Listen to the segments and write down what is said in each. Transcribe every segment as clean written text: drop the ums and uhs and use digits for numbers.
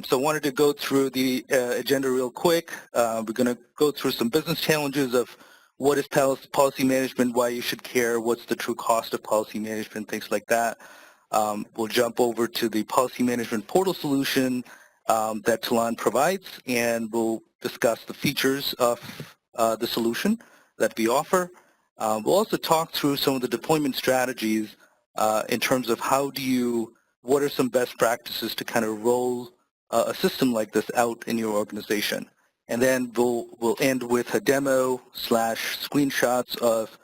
So I wanted to go through the agenda real quick. We're going to go through some business challenges of what is policy management, why you should care, what's the true cost of policy management, things like that. We'll jump over to the policy management portal solution that Tallan provides, and we'll discuss the features of the solution that we offer. We'll also talk through some of the deployment strategies in terms of what are some best practices to kind of roll a system like this out in your organization. And then we'll end with a demo / screenshots of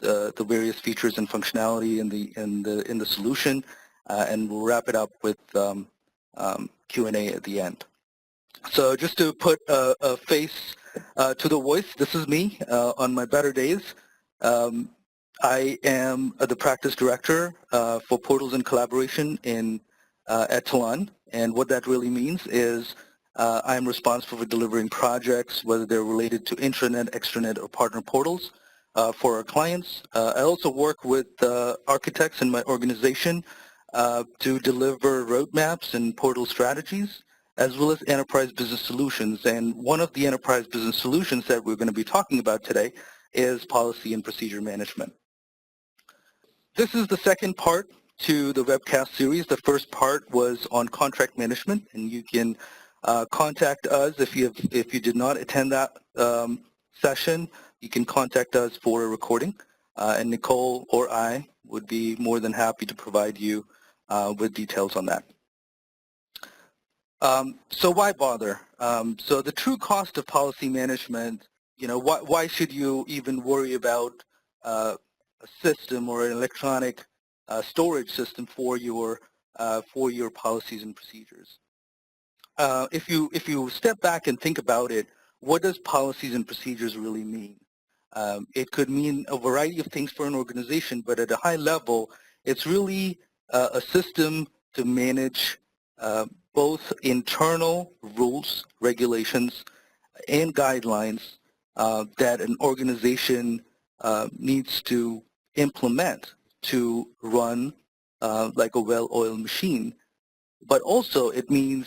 the various features and functionality in the solution, and we'll wrap it up with Q&A at the end. So just to put a face to the voice, this is me on my better days. I am the practice director for portals and collaboration at Tallan, and what that really means is I'm responsible for delivering projects, whether they're related to intranet, extranet, or partner portals for our clients. I also work with architects in my organization to deliver roadmaps and portal strategies, as well as enterprise business solutions. And one of the enterprise business solutions that we're going to be talking about today is policy and procedure management. This is the second part to the webcast series. The first part was on contract management, and you can contact us if you did not attend that session. You can contact us for a recording, and Nicole or I would be more than happy to provide you with details on that. So why bother? So the true cost of policy management, why should you even worry about a system or an electronic storage system for your policies and procedures? If you step back and think about it, what does policies and procedures really mean? It could mean a variety of things for an organization, but at a high level, it's really a system to manage both internal rules, regulations, and guidelines that an organization needs to implement to run like a well-oiled machine. But also it means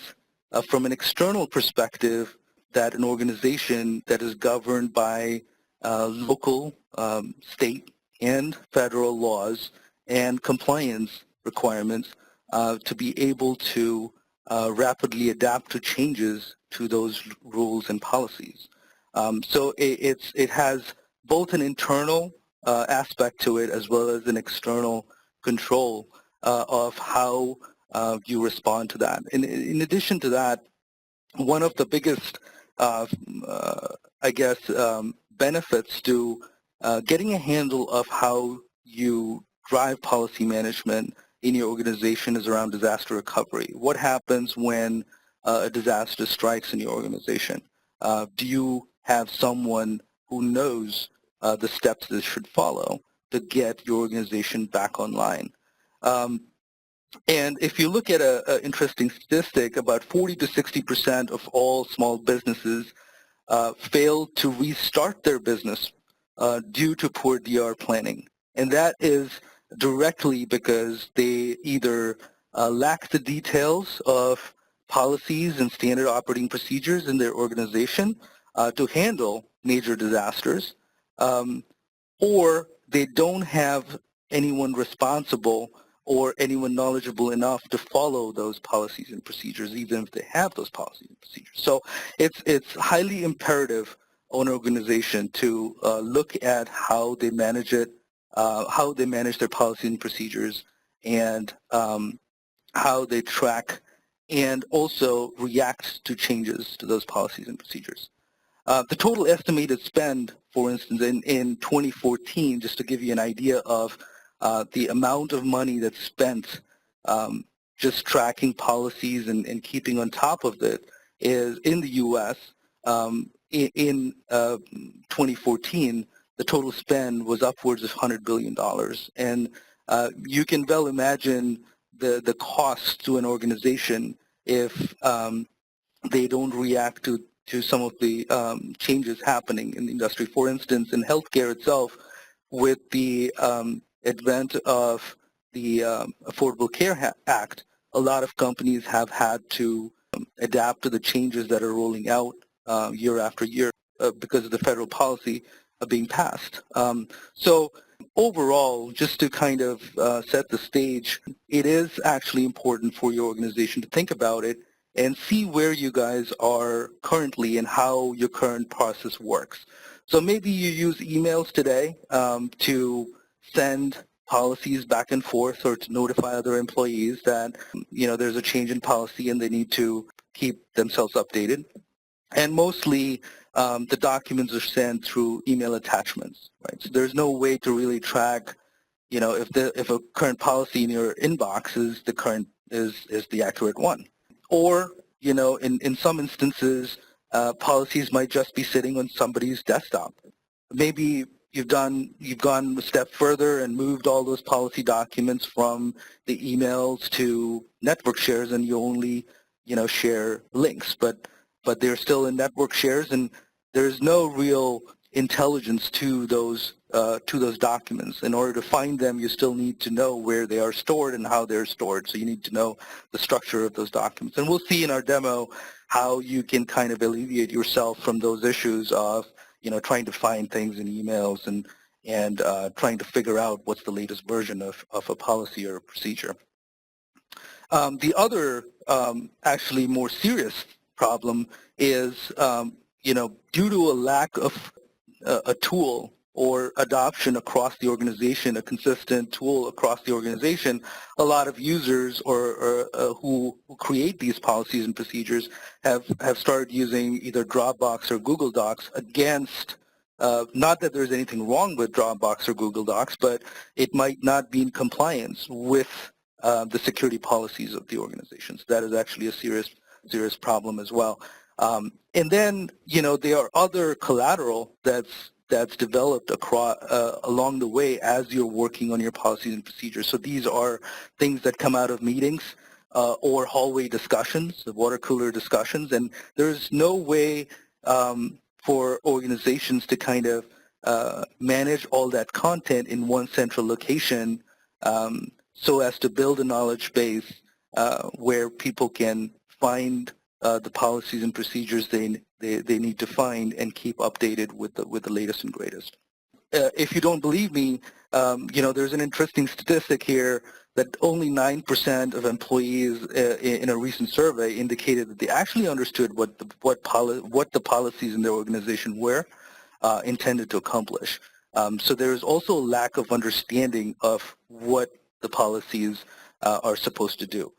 from an external perspective that an organization that is governed by local, state, and federal laws and compliance requirements to be able to rapidly adapt to changes to those rules and policies. So it has both an internal aspect to it as well as an external control of how you respond to that. And in addition to that, one of the biggest, I guess, benefits to getting a handle of how you drive policy management in your organization is around disaster recovery. What happens when a disaster strikes in your organization? Do you have someone who knows the steps that should follow to get your organization back online? And if you look at an interesting statistic, about 40 to 60% of all small businesses fail to restart their business due to poor DR planning. And that is directly because they either lack the details of policies and standard operating procedures in their organization to handle major disasters, or they don't have anyone responsible or anyone knowledgeable enough to follow those policies and procedures, even if they have those policies and procedures. So it's highly imperative on an organization to look at how they manage it, how they manage their policies and procedures, and how they track and also react to changes to those policies and procedures. The total estimated spend, for instance, in 2014, just to give you an idea of the amount of money that's spent just tracking policies and keeping on top of it, is in the U.S. In 2014, the total spend was upwards of $100 billion. And you can well imagine the cost to an organization if they don't react to some of the changes happening in the industry. For instance, in healthcare itself, with the advent of the Affordable Care Act, a lot of companies have had to adapt to the changes that are rolling out year after year because of the federal policy being passed. So overall, just to kind of set the stage, it is actually important for your organization to think about it and see where you guys are currently and how your current process works. So maybe you use emails today to send policies back and forth or to notify other employees that, there's a change in policy and they need to keep themselves updated. And mostly the documents are sent through email attachments, right? So there's no way to really track, if a current policy in your inbox is the accurate one. Or, in some instances, policies might just be sitting on somebody's desktop. Maybe you've gone a step further and moved all those policy documents from the emails to network shares, and you only, share links, but they're still in network shares, and there's no real intelligence to those documents. In order to find them, you still need to know where they are stored and how they're stored. So you need to know the structure of those documents. And we'll see in our demo how you can kind of alleviate yourself from those issues of, trying to find things in emails and trying to figure out what's the latest version of a policy or a procedure. The other actually more serious problem is, due to a lack of a tool or adoption across the organization, a consistent tool across the organization, a lot of users or who create these policies and procedures have started using either Dropbox or Google Docs against, not that there's anything wrong with Dropbox or Google Docs, but it might not be in compliance with the security policies of the organization. So that is actually a serious problem as well. And then, there are other collateral that's developed across along the way as you're working on your policies and procedures. So these are things that come out of meetings or hallway discussions, the water cooler discussions, and there's no way for organizations to kind of manage all that content in one central location so as to build a knowledge base where people can find the policies and procedures they need to find and keep updated with the latest and greatest. If you don't believe me, there's an interesting statistic here that only 9% of employees in a recent survey indicated that they actually understood what the policies in their organization were intended to accomplish. So there is also a lack of understanding of what the policies are supposed to do.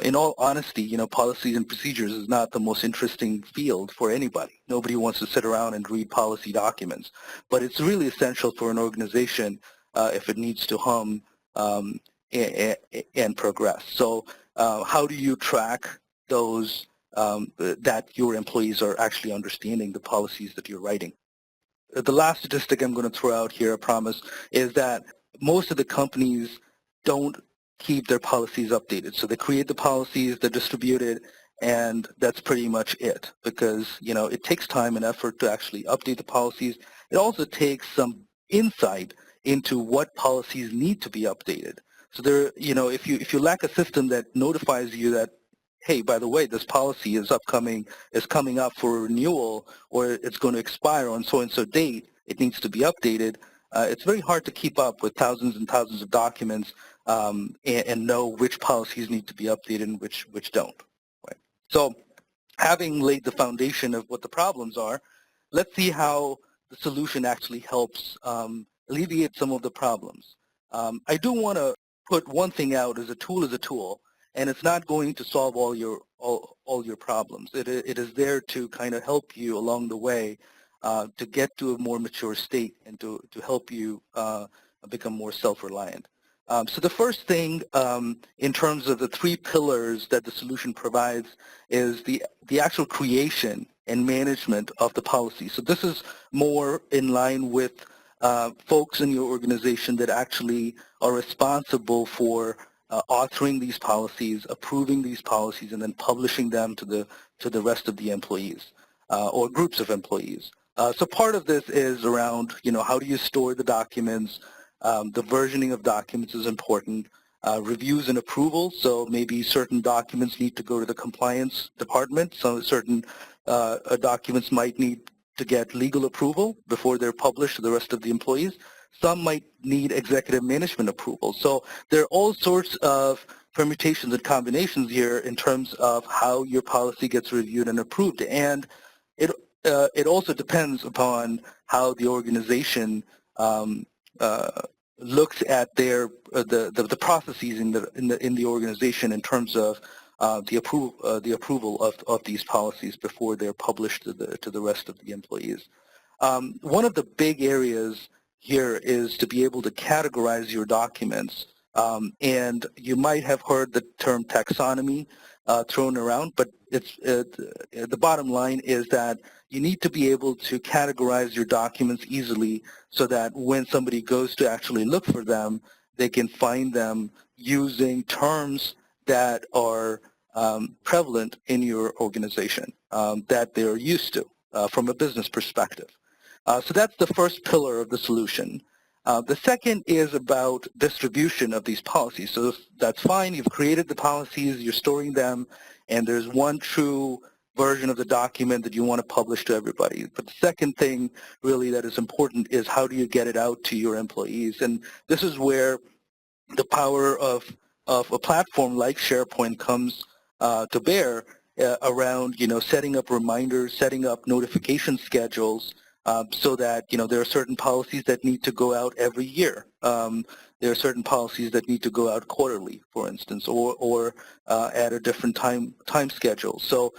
In all honesty, policies and procedures is not the most interesting field for anybody. Nobody wants to sit around and read policy documents, but it's really essential for an organization if it needs to hum and progress. So how do you track those that your employees are actually understanding the policies that you're writing? The last statistic I'm going to throw out here, I promise, is that most of the companies don't keep their policies updated. So they create the policies, they're distributed, and that's pretty much it because, it takes time and effort to actually update the policies. It also takes some insight into what policies need to be updated. So there, if you lack a system that notifies you that, hey, by the way, this policy is coming up for renewal, or it's going to expire on so-and-so date, it needs to be updated, it's very hard to keep up with thousands and thousands of documents and know which policies need to be updated and which don't. Right? So having laid the foundation of what the problems are, let's see how the solution actually helps alleviate some of the problems. I do want to put one thing out as a tool, and it's not going to solve all your problems. It is there to kind of help you along the way to get to a more mature state and to help you become more self-reliant. So the first thing in terms of the three pillars that the solution provides is the actual creation and management of the policy. So this is more in line with folks in your organization that actually are responsible for authoring these policies, approving these policies, and then publishing them to the rest of the employees or groups of employees. So part of this is around, how do you store the documents? The versioning of documents is important. reviews and approvals. So maybe certain documents need to go to the compliance department. So certain documents might need to get legal approval before they're published to the rest of the employees. Some might need executive management approval. So there are all sorts of permutations and combinations here in terms of how your policy gets reviewed and approved. And it also depends upon how the organization uh, looks at their the processes in the organization in terms of the approval of these policies before they're published to the rest of the employees. One of the big areas here is to be able to categorize your documents. And you might have heard the term taxonomy thrown around, but the bottom line is that you need to be able to categorize your documents easily so that when somebody goes to actually look for them, they can find them using terms that are prevalent in your organization, that they're used to from a business perspective. So that's the first pillar of the solution. The second is about distribution of these policies. So that's fine. You've created the policies, you're storing them, and there's one true version of the document that you want to publish to everybody. But the second thing really that is important is how do you get it out to your employees? And this is where the power of a platform like SharePoint comes to bear around, setting up reminders, setting up notification schedules so that, there are certain policies that need to go out every year. There are certain policies that need to go out quarterly, for instance, or at a different time schedule. So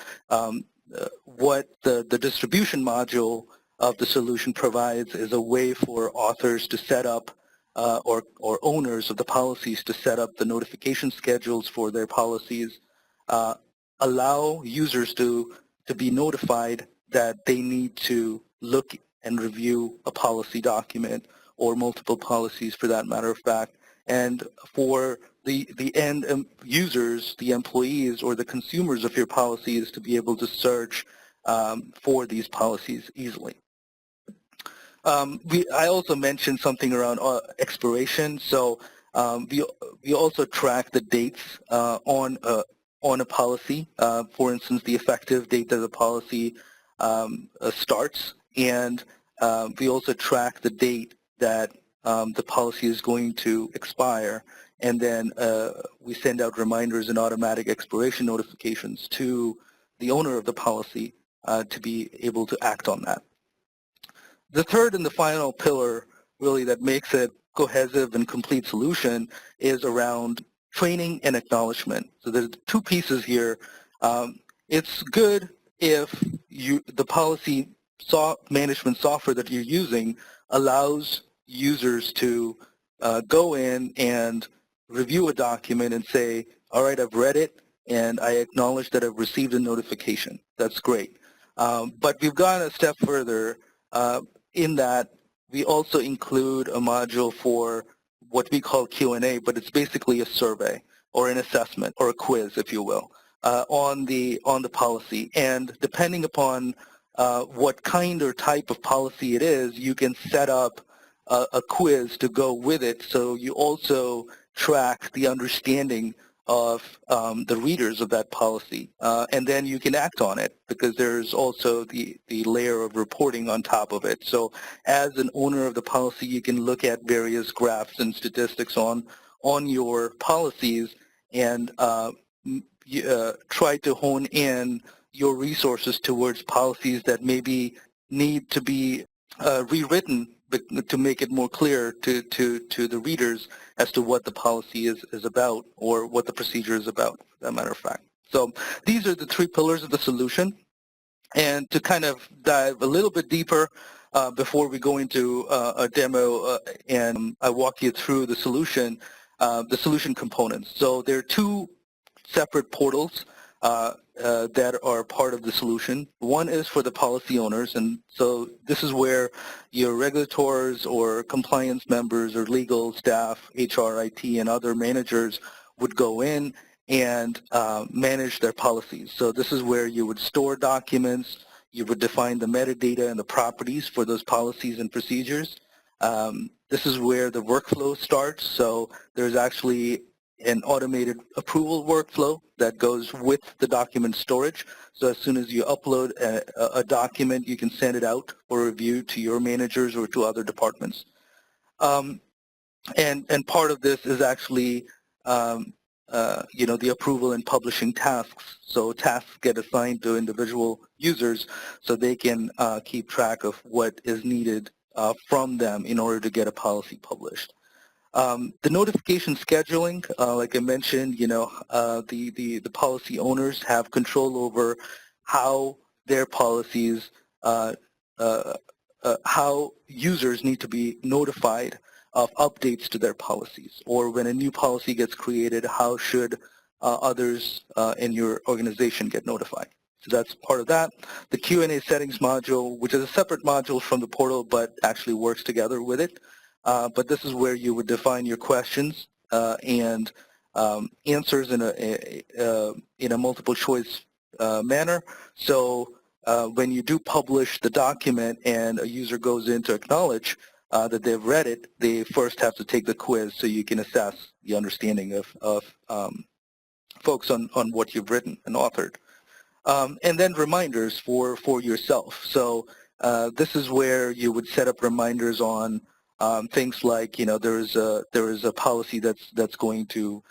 what the distribution module of the solution provides is a way for authors to set up or owners of the policies to set up the notification schedules for their policies, allow users to be notified that they need to look and review a policy document or multiple policies for that matter of fact, and for the end users, the employees or the consumers of your policies to be able to search for these policies easily. I also mentioned something around expiration. So we also track the dates on a policy. For instance, the effective date that the policy starts, and we also track the date that the policy is going to expire, and then we send out reminders and automatic expiration notifications to the owner of the policy to be able to act on that. The third and the final pillar really that makes it cohesive and complete solution is around training and acknowledgement. So there's two pieces here. It's good if the policy management software that you're using allows users to go in and review a document and say, all right, I've read it and I acknowledge that I've received a notification. That's great. But we've gone a step further in that we also include a module for what we call Q&A, but it's basically a survey or an assessment or a quiz, if you will, on the policy. And depending upon what kind or type of policy it is, you can set up a quiz to go with it, so you also track the understanding of the readers of that policy, and then you can act on it because there's also the layer of reporting on top of it. So as an owner of the policy, you can look at various graphs and statistics on your policies and try to hone in your resources towards policies that maybe need to be rewritten to make it more clear to the readers as to what the policy is about or what the procedure is about, as a matter of fact. So these are the three pillars of the solution. And to kind of dive a little bit deeper before we go into a demo and I walk you through the solution components. So there are two separate portals that are part of the solution. One is for the policy owners, and so this is where your regulators or compliance members or legal staff, HR, IT, and other managers would go in and manage their policies. So this is where you would store documents, you would define the metadata and the properties for those policies and procedures. This is where the workflow starts. So there's actually an automated approval workflow that goes with the document storage. So as soon as you upload a document, you can send it out for review to your managers or to other departments. And part of this is actually the approval and publishing tasks. So tasks get assigned to individual users so they can keep track of what is needed from them in order to get a policy published. The notification scheduling, like I mentioned, the policy owners have control over how their policies, how users need to be notified of updates to their policies, or when a new policy gets created, how should others in your organization get notified. So that's part of that. The Q&A settings module, which is a separate module from the portal, but actually works together with it. But this is where you would define your questions and answers in a multiple choice manner. So when you do publish the document and a user goes in to acknowledge that they've read it, they first have to take the quiz so you can assess the understanding of folks on what you've written and authored. And then reminders for yourself. So this is where you would set up reminders on things like, there is a policy that's going to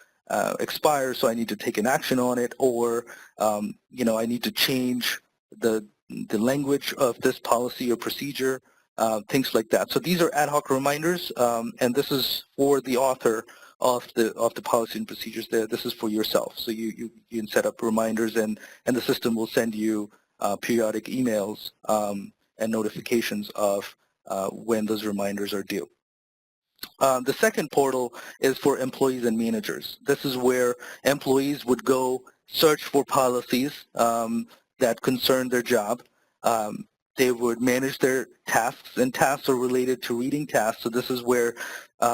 expire, so I need to take an action on it, or I need to change the language of this policy or procedure, things like that. So these are ad hoc reminders, and this is for the author of the policy and procedures there. This is for yourself. So you can set up reminders, and the system will send you periodic emails and notifications of when those reminders are due. The second portal is for employees and managers. This is where employees would go search for policies that concern their job. They would manage their tasks, and tasks are related to reading tasks. So this is where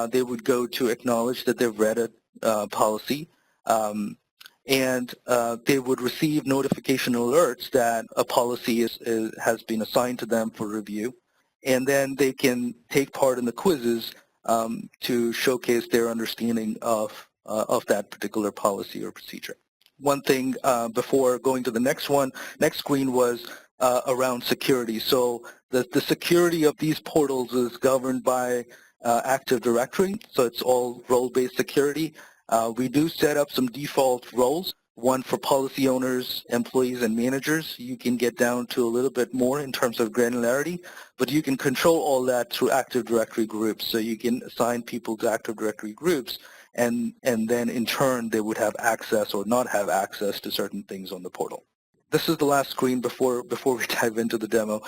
they would go to acknowledge that they've read a policy, and they would receive notification alerts that a policy has been assigned to them for review. And then they can take part in the quizzes to showcase their understanding of that particular policy or procedure. One thing before going to the next screen was around security. So the security of these portals is governed by Active Directory, so it's all role-based security. We do set up some default roles, one for policy owners, employees, and managers. You can get down to a little bit more in terms of granularity, but you can control all that through Active Directory groups. So you can assign people to Active Directory groups, and then in turn they would have access or not have access to certain things on the portal. This is the last screen before we dive into the demo.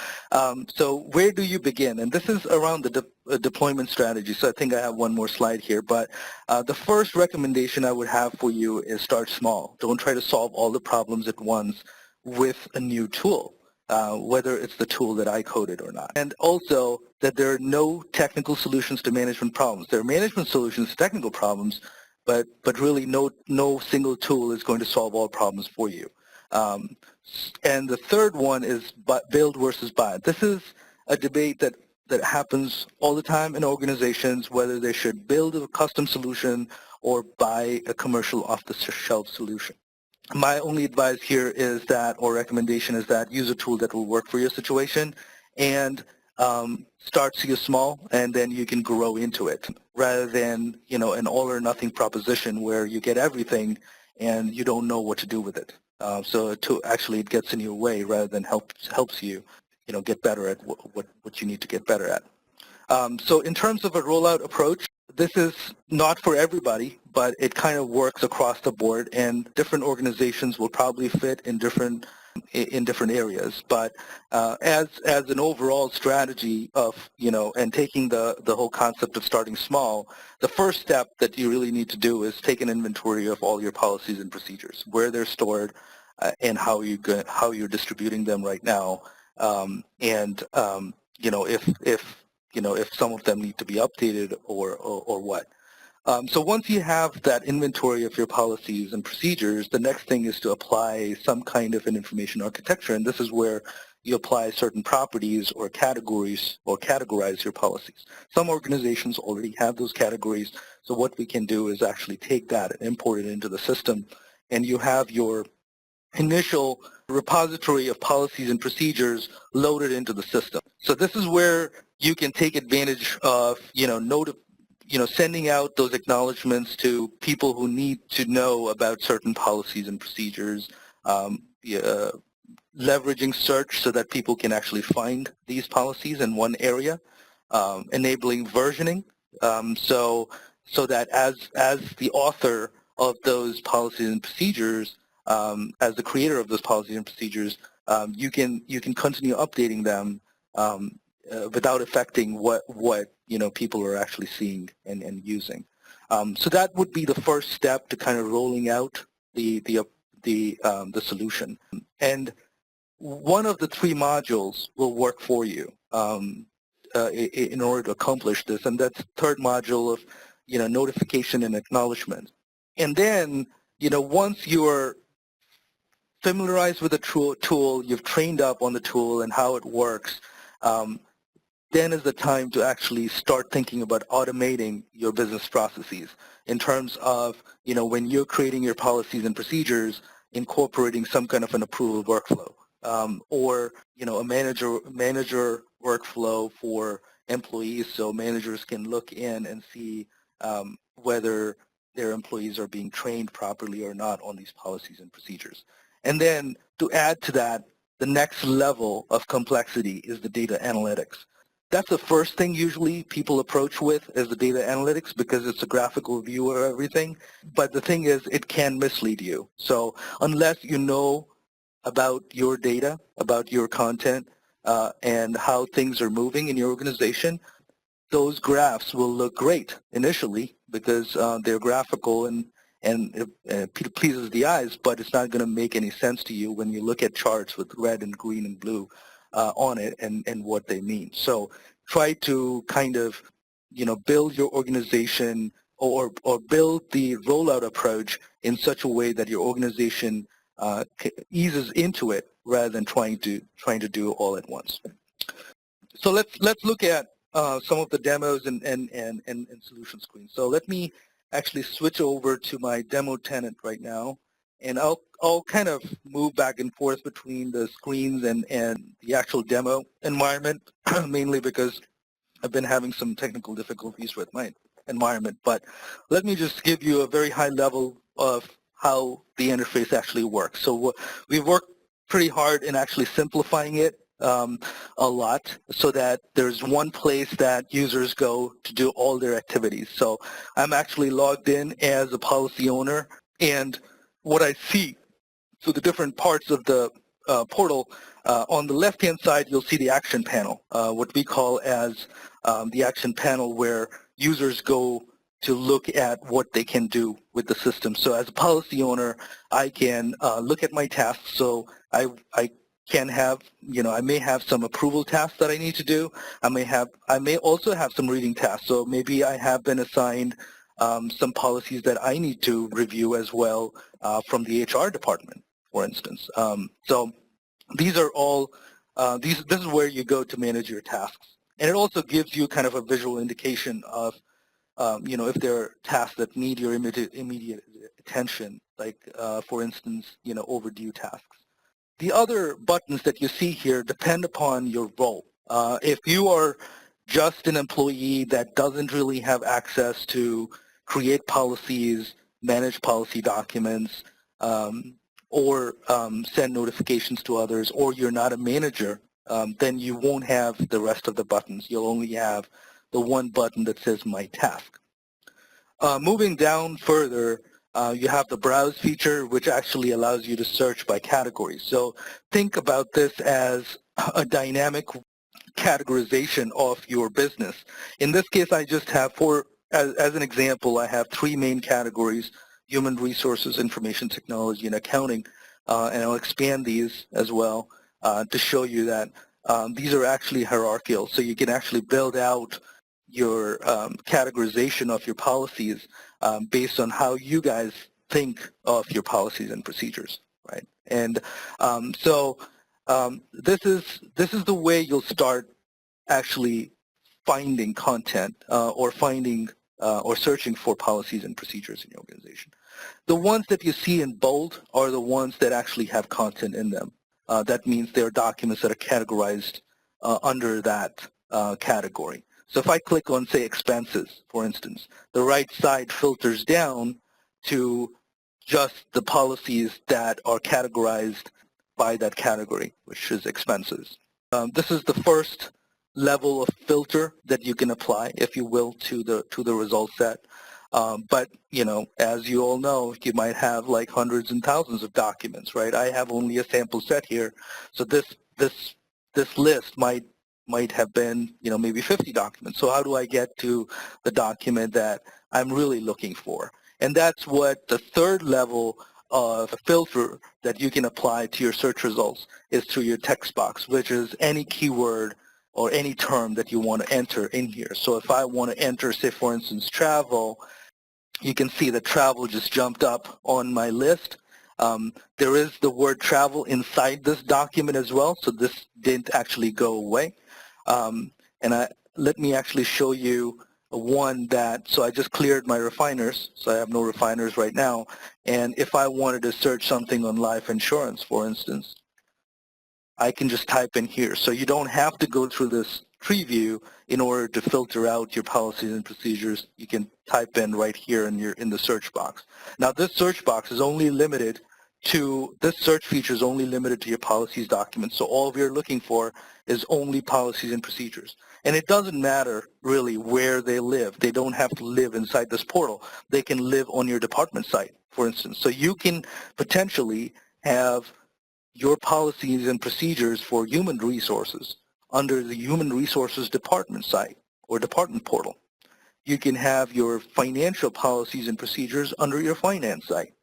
So where do you begin? And this is around the deployment strategy. So I think I have one more slide here. But the first recommendation I would have for you is start small. Don't try to solve all the problems at once with a new tool, whether it's the tool that I coded or not. And also that there are no technical solutions to management problems. There are management solutions to technical problems, but really no single tool is going to solve all problems for you. And the third one is build versus buy. This is a debate that happens all the time in organizations, whether they should build a custom solution or buy a commercial off-the-shelf solution. My only advice here is that, or recommendation is that, use a tool that will work for your situation, and start small, and then you can grow into it, rather than an all or nothing proposition where you get everything and you don't know what to do with it. So actually it gets in your way rather than helps you, get better at what you need to get better at. So in terms of a rollout approach, this is not for everybody, but it kind of works across the board, and different organizations will probably fit in different areas. But as an overall strategy of, and taking the whole concept of starting small, the first step that you really need to do is take an inventory of all your policies and procedures, where they're stored, and how you're distributing them right now, and if some of them need to be updated or what. So once you have that inventory of your policies and procedures, the next thing is to apply some kind of an information architecture, and this is where you apply certain properties or categories or categorize your policies. Some organizations already have those categories, so what we can do is actually take that and import it into the system, and you have your initial repository of policies and procedures loaded into the system. So this is where you can take advantage of, sending out those acknowledgments to people who need to know about certain policies and procedures, leveraging search so that people can actually find these policies in one area, enabling versioning, so that as the author of those policies and procedures, as the creator of those policies and procedures, you can continue updating them without affecting what people are actually seeing and using. So that would be the first step to kind of rolling out the solution. And one of the three modules will work for you in order to accomplish this, and that's the third module of notification and acknowledgement. And then once you're familiarized with the tool, you've trained up on the tool and how it works, then is the time to actually start thinking about automating your business processes in terms of, when you're creating your policies and procedures, incorporating some kind of an approval workflow, or, a manager workflow for employees so managers can look in and see whether their employees are being trained properly or not on these policies and procedures. And then to add to that, the next level of complexity is the data analytics. That's the first thing usually people approach with is the data analytics because it's a graphical view of everything. But the thing is, it can mislead you. So unless you know about your data, about your content, and how things are moving in your organization, those graphs will look great initially because they're graphical and it pleases the eyes, but it's not going to make any sense to you when you look at charts with red and green and blue on it and what they mean. So try to kind of, build your organization or build the rollout approach in such a way that your organization eases into it rather than trying to do all at once. So let's look at some of the demos and solution screens. So let me actually switch over to my demo tenant right now, and I'll kind of move back and forth between the screens and the actual demo environment, mainly because I've been having some technical difficulties with my environment. But let me just give you a very high level of how the interface actually works. So we've worked pretty hard in actually simplifying it a lot so that there's one place that users go to do all their activities. So I'm actually logged in as a policy owner, and what I see, so the different parts of the portal, on the left-hand side, you'll see the action panel, what we call as the action panel where users go to look at what they can do with the system. So as a policy owner, I can look at my tasks. So I can have, I may have some approval tasks that I need to do. I may also have some reading tasks. So maybe I have been assigned some policies that I need to review as well from the HR department, for instance. So these are all, this is where you go to manage your tasks. And it also gives you kind of a visual indication of, if there are tasks that need your immediate attention, like, for instance, overdue tasks. The other buttons that you see here depend upon your role. If you are just an employee that doesn't really have access to create policies, manage policy documents, or send notifications to others, or you're not a manager, then you won't have the rest of the buttons. You'll only have the one button that says My Task. Moving down further, you have the browse feature, which actually allows you to search by categories. So think about this as a dynamic categorization of your business. In this case, I just have as an example, I have three main categories: human resources, information technology, and accounting. And I'll expand these as well to show you that these are actually hierarchical. So you can actually build out your categorization of your policies based on how you guys think of your policies and procedures, right? And so This is the way you'll start actually finding content or finding or searching for policies and procedures in your organization. The ones that you see in bold are the ones that actually have content in them. That means they're documents that are categorized under that category. So if I click on, say, expenses, for instance, the right side filters down to just the policies that are categorized by that category, which is expenses. This is the first level of filter that you can apply, if you will, to the result set. But, you know, as you all know, you might have like hundreds and thousands of documents, right? I have only a sample set here. So this list might have been, you know, maybe 50 documents. So how do I get to the document that I'm really looking for? And that's what the third level of filter that you can apply to your search results is through your text box, which is any keyword or any term that you want to enter in here. So if I want to enter, say, for instance, travel, you can see that travel just jumped up on my list. There is the word travel inside this document as well, so this didn't actually go away. Let me actually show you one that, so I just cleared my refiners, so I have no refiners right now. And if I wanted to search something on life insurance, for instance, I can just type in here. So you don't have to go through this tree view in order to filter out your policies and procedures. You can type in right here in the search box. Now this search box is only limited to, this search feature is only limited to your policies documents. So all we're looking for is only policies and procedures. And it doesn't matter really where they live. They don't have to live inside this portal. They can live on your department site, for instance. So you can potentially have your policies and procedures for human resources under the human resources department site or department portal. You can have your financial policies and procedures under your finance site.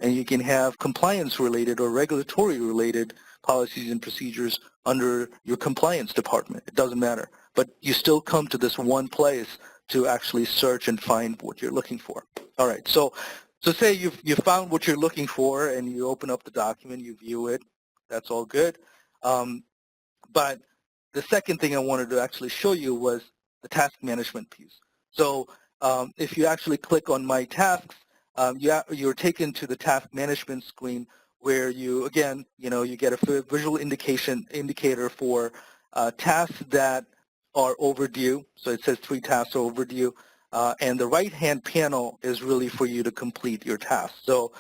And you can have compliance-related or regulatory-related policies and procedures under your compliance department. It doesn't matter. But you still come to this one place to actually search and find what you're looking for. All right, so say you found what you're looking for and you open up the document, you view it, that's all good. But the second thing I wanted to actually show you was the task management piece. So if you actually click on My Tasks, you're taken to the task management screen where you, again, you get a visual indicator for tasks that are overdue. So it says 3 tasks are overdue. And the right-hand panel is really for you to complete your task. So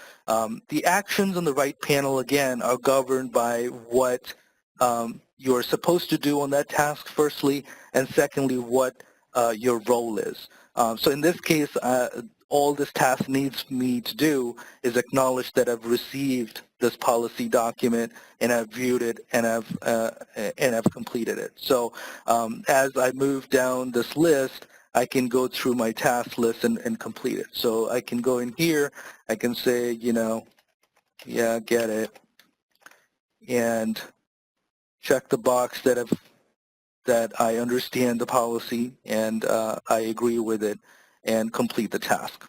the actions on the right panel, again, are governed by what you're supposed to do on that task, firstly, and secondly, what your role is. So in this case, all this task needs me to do is acknowledge that I've received this policy document and I've viewed it and I've completed it. So as I move down this list, I can go through my task list and complete it. So I can go in here, I can say, yeah, get it, and check the box that I understand the policy and I agree with it and complete the task.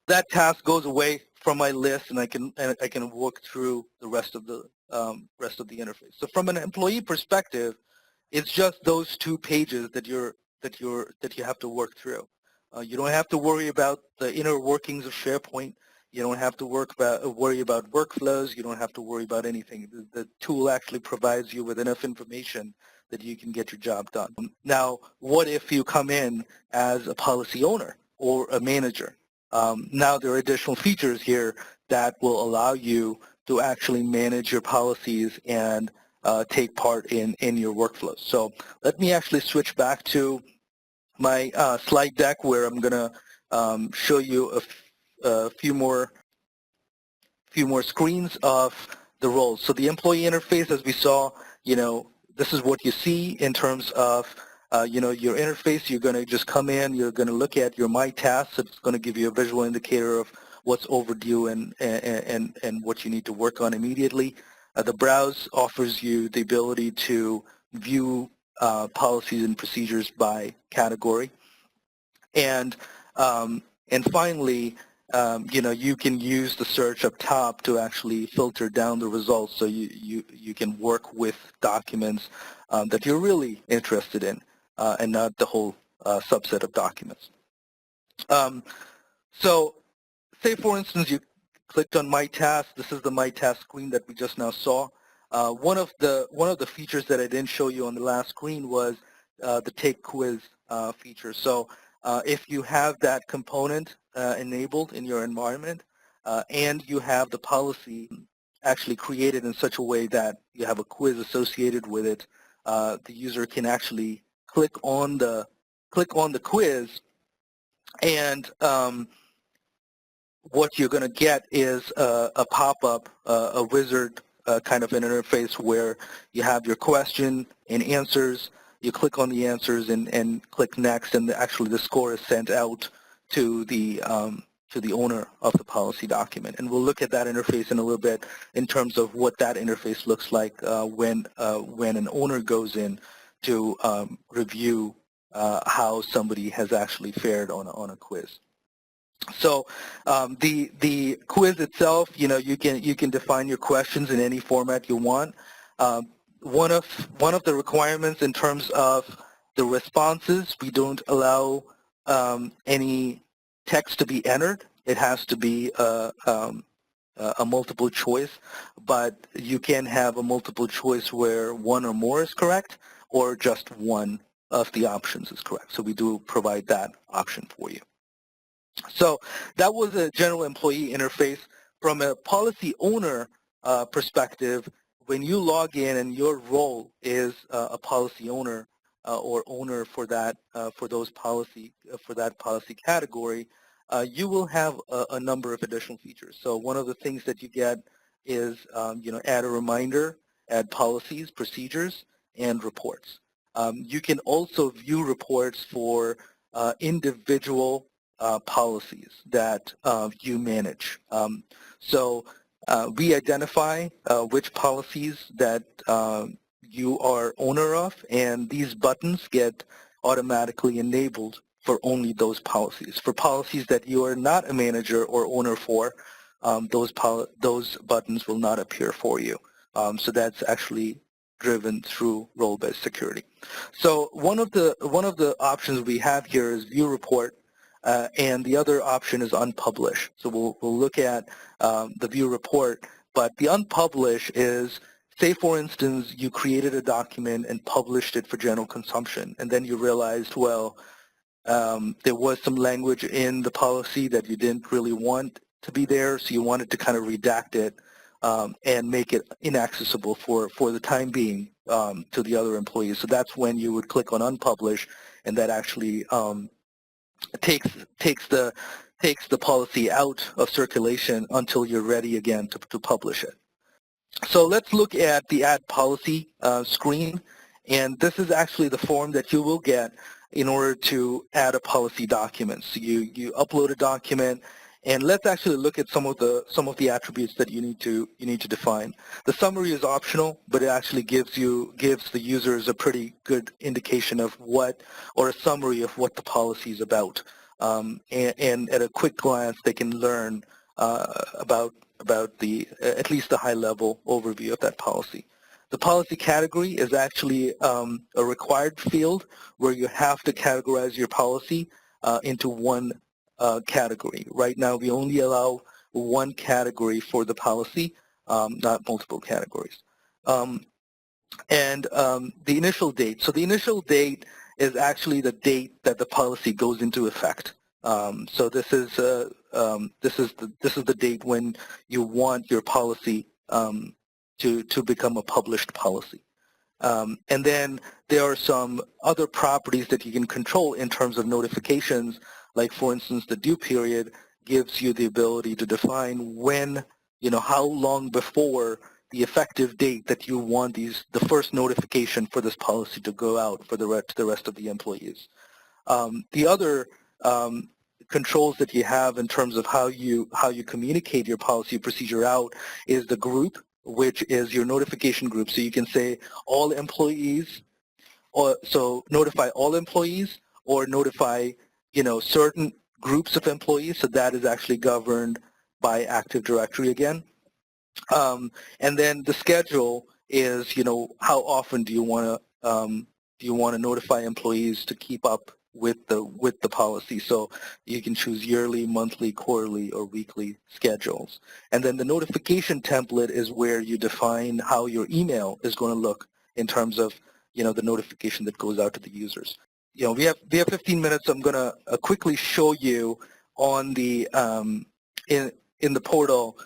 That task goes away from my list and I can work through the rest of the interface. So from an employee perspective, it's just those 2 pages that you have to work through. You don't have to worry about the inner workings of SharePoint. You don't have to worry about workflows. You don't have to worry about anything. The tool actually provides you with enough information that you can get your job done. Now, what if you come in as a policy owner or a manager? Now there are additional features here that will allow you to actually manage your policies and take part in your workflows. So let me actually switch back to my slide deck where I'm going to show you a few more screens of the roles. So the employee interface, as we saw, this is what you see in terms of your interface. You're going to just come in, you're going to look at your My Tasks. It's going to give you a visual indicator of what's overdue and what you need to work on immediately. The Browse offers you the ability to view policies and procedures by category. And finally, you can use the search up top to actually filter down the results so you can work with documents that you're really interested in and not the whole subset of documents. Um, so say, for instance, you clicked on My Task. This is the My Task screen that we just now saw. One of the features that I didn't show you on the last screen was the Take Quiz feature. So if you have that component enabled in your environment and you have the policy actually created in such a way that you have a quiz associated with it, the user can actually click on the quiz and what you're going to get is a pop-up, a wizard kind of an interface where you have your question and answers. You click on the answers and click next, and actually the score is sent out to the owner of the policy document. And we'll look at that interface in a little bit in terms of what that interface looks like when an owner goes in to review how somebody has actually fared on a quiz. So the quiz itself, you can define your questions in any format you want. One of the requirements in terms of the responses, we don't allow any text to be entered. It has to be a multiple choice, but you can have a multiple choice where one or more is correct, or just one of the options is correct. So we do provide that option for you. So that was a general employee interface. From a policy owner perspective, when you log in and your role is a policy owner or owner for that for that policy category, you will have a number of additional features. So one of the things that you get is add a reminder, add policies, procedures, and reports. You can also view reports for individual policies that you manage. So we identify which policies that you are owner of, and these buttons get automatically enabled for only those policies. For policies that you are not a manager or owner for, those buttons will not appear for you. So that's actually driven through role-based security. So one of the options we have here is view report. And the other option is unpublish. So we'll look at the view report, but the unpublish is, say for instance, you created a document and published it for general consumption, and then you realized, well, there was some language in the policy that you didn't really want to be there, so you wanted to kind of redact it and make it inaccessible for the time being to the other employees. So that's when you would click on unpublish, and that actually takes the policy out of circulation until you're ready again to publish it. So let's look at the Add Policy screen, and this is actually the form that you will get in order to add a policy document. So you upload a document, and let's actually look at some of the attributes that you need to define. The summary is optional, but it actually gives the users a pretty good indication of what, or a summary of what the policy is about. And at a quick glance, they can learn about at least the high-level overview of that policy. The policy category is actually a required field where you have to categorize your policy into one category. Right now, we only allow one category for the policy, not multiple categories. And the initial date. So the initial date is actually the date that the policy goes into effect. So this is the date when you want your policy to become a published policy. And then there are some other properties that you can control in terms of notifications, like for instance the due period gives you the ability to define when, how long before the effective date that you want the first notification for this policy to go out for the rest of the employees. The other controls that you have in terms of how you communicate your policy procedure out is the group, which is your notification group. So you can say all employees, or so notify all employees, or notify certain groups of employees, so that is actually governed by Active Directory again. And then the schedule is, how often do you want to notify employees to keep up with the policy? So you can choose yearly, monthly, quarterly, or weekly schedules. And then the notification template is where you define how your email is going to look in terms of, the notification that goes out to the users. We have 15 minutes. I'm going to quickly show you on the in the portal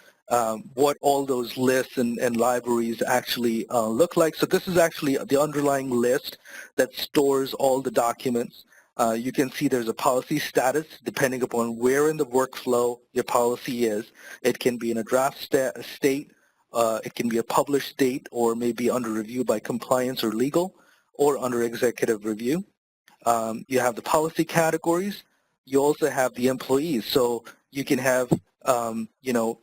what all those lists and libraries actually look like. So this is actually the underlying list that stores all the documents. You can see there's a policy status depending upon where in the workflow your policy is. It can be in a draft state, it can be a published state, or maybe under review by compliance or legal, or under executive review. You have the policy categories. You also have the employees. So you can have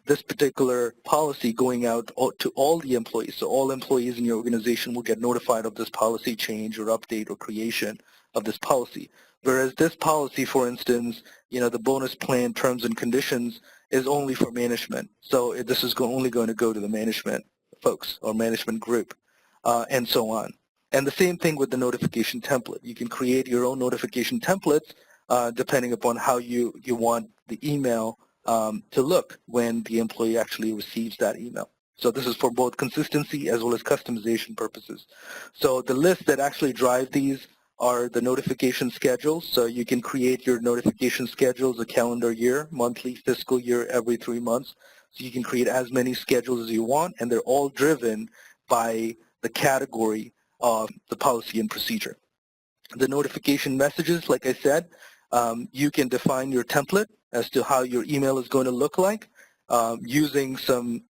this particular policy going out to all the employees. So all employees in your organization will get notified of this policy change or update or creation of this policy. Whereas this policy, for instance, the bonus plan terms and conditions is only for management. So this is only going to go to the management folks or management group and so on. And the same thing with the notification template. You can create your own notification templates depending upon how you want the email to look when the employee actually receives that email. So this is for both consistency as well as customization purposes. So the lists that actually drive these are the notification schedules. So you can create your notification schedules a calendar year, monthly, fiscal year, every 3 months. So you can create as many schedules as you want, and they're all driven by the category of the policy and procedure. The notification messages, like I said, you can define your template as to how your email is going to look like using some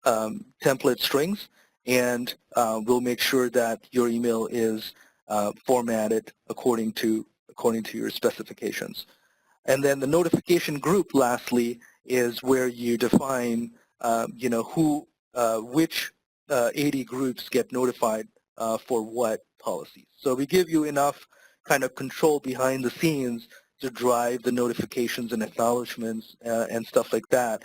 template strings, and we'll make sure that your email is formatted according to your specifications. And then the notification group, lastly, is where you define, which 80 groups get notified for what policies. So we give you enough kind of control behind the scenes to drive the notifications and acknowledgments and stuff like that.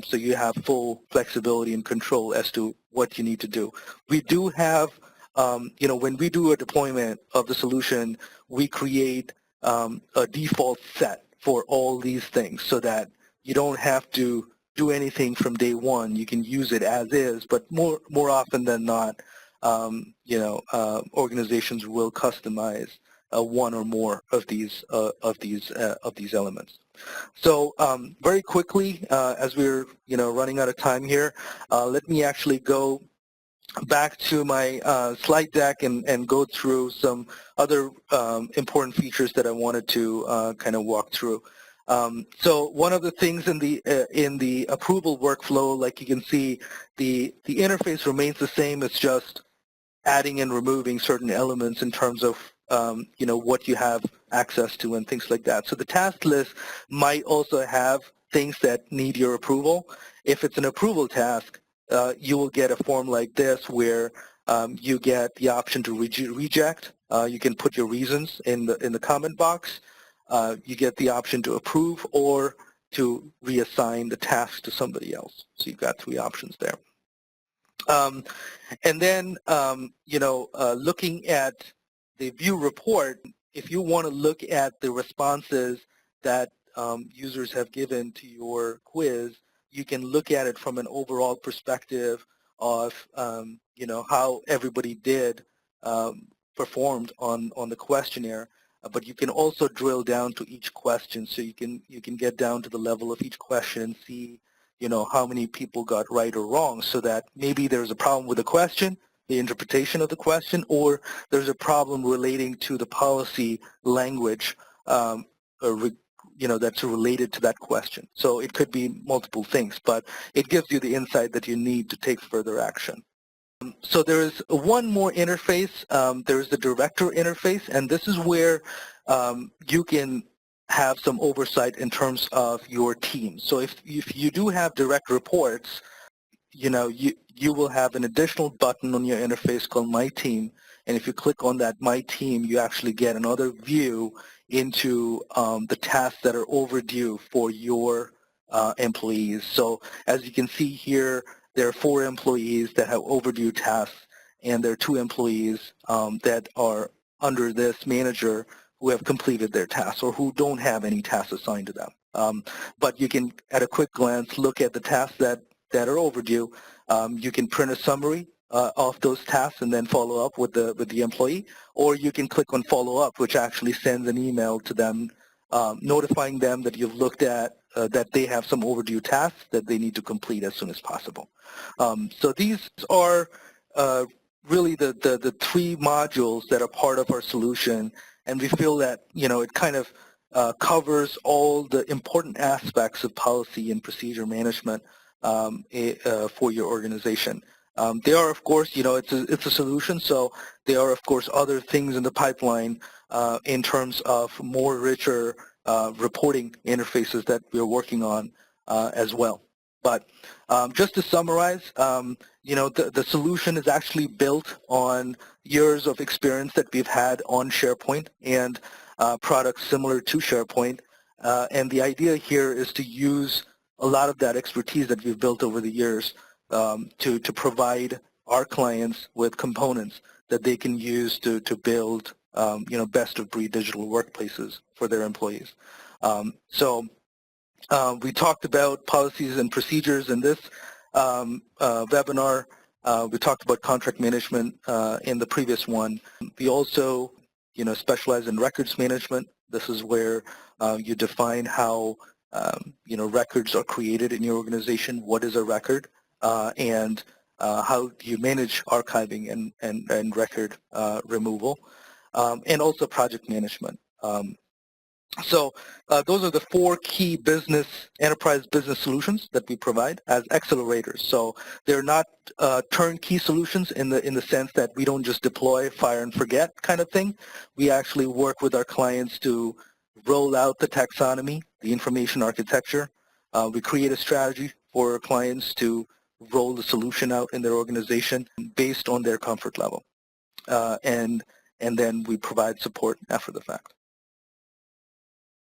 So you have full flexibility and control as to what you need to do. We do have, when we do a deployment of the solution, we create a default set for all these things so that you don't have to do anything from day one. You can use it as is, but more often than not, organizations will customize one or more of these elements. So very quickly, as we're running out of time here, let me actually go back to my slide deck and go through some other important features that I wanted to kind of walk through. So one of the things in the approval workflow, like you can see, the interface remains the same. It's just adding and removing certain elements in terms of what you have access to and things like that. So the task list might also have things that need your approval. If it's an approval task, you will get a form like this where you get the option to reject. You can put your reasons in the comment box. You get the option to approve or to reassign the task to somebody else. So you've got 3 options there. And then, looking at the view report, if you want to look at the responses that users have given to your quiz, you can look at it from an overall perspective of, how everybody did performed on the questionnaire. But you can also drill down to each question, so you can get down to the level of each question and see how many people got right or wrong, so that maybe there's a problem with the question, the interpretation of the question, or there's a problem relating to the policy language that's related to that question. So it could be multiple things, but it gives you the insight that you need to take further action. So there is one more interface. There's the director interface, and this is where you can have some oversight in terms of your team. So if you do have direct reports, you will have an additional button on your interface called My Team, and if you click on that My Team, you actually get another view into the tasks that are overdue for your employees. So as you can see here, there are 4 employees that have overdue tasks, and there are 2 employees that are under this manager who have completed their tasks or who don't have any tasks assigned to them. But you can, at a quick glance, look at the tasks that are overdue. You can print a summary of those tasks and then follow up with the employee, or you can click on follow up, which actually sends an email to them notifying them that you've looked at that they have some overdue tasks that they need to complete as soon as possible. So these are really the 3 modules that are part of our solution, and we feel that it kind of covers all the important aspects of policy and procedure management for your organization. There are, of course, it's a solution, so there are, of course, other things in the pipeline in terms of more richer reporting interfaces that we're working on as well. But just to summarize, the solution is actually built on years of experience that we've had on SharePoint and products similar to SharePoint. And the idea here is to use a lot of that expertise that we've built over the years to provide our clients with components that they can use to build best-of-breed digital workplaces for their employees. We talked about policies and procedures in this webinar. We talked about contract management in the previous one. We also, specialize in records management. This is where you define how, records are created in your organization. What is a record? And how do you manage archiving and record removal? And also project management. So those are the 4 key enterprise business solutions that we provide as accelerators. So they're not turnkey solutions in the sense that we don't just deploy, fire and forget kind of thing. We actually work with our clients to roll out the taxonomy, the information architecture. We create a strategy for our clients to roll the solution out in their organization based on their comfort level. And then we provide support after the fact.